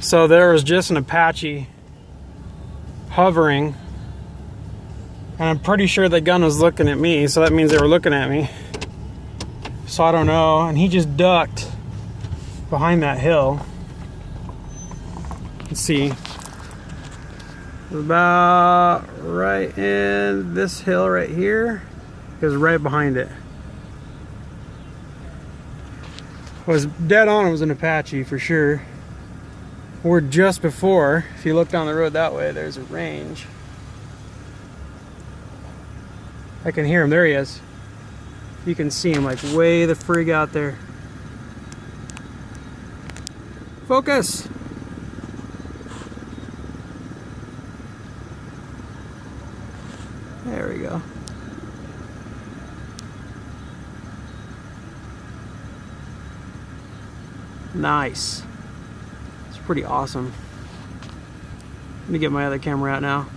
So there was just an Apache hovering, and I'm pretty sure the gun was looking at me, so that means they were looking at me. So I don't know, and he just ducked behind that hill. Let's see. About right in this hill right here. It was right behind it. Was dead on, it was an Apache for sure. We're just before, if you look down the road that way, there's a range. I can hear him, there he is. You can see him like way the frig out there. Focus! There we go. Nice. It's pretty awesome. Let me get my other camera out now.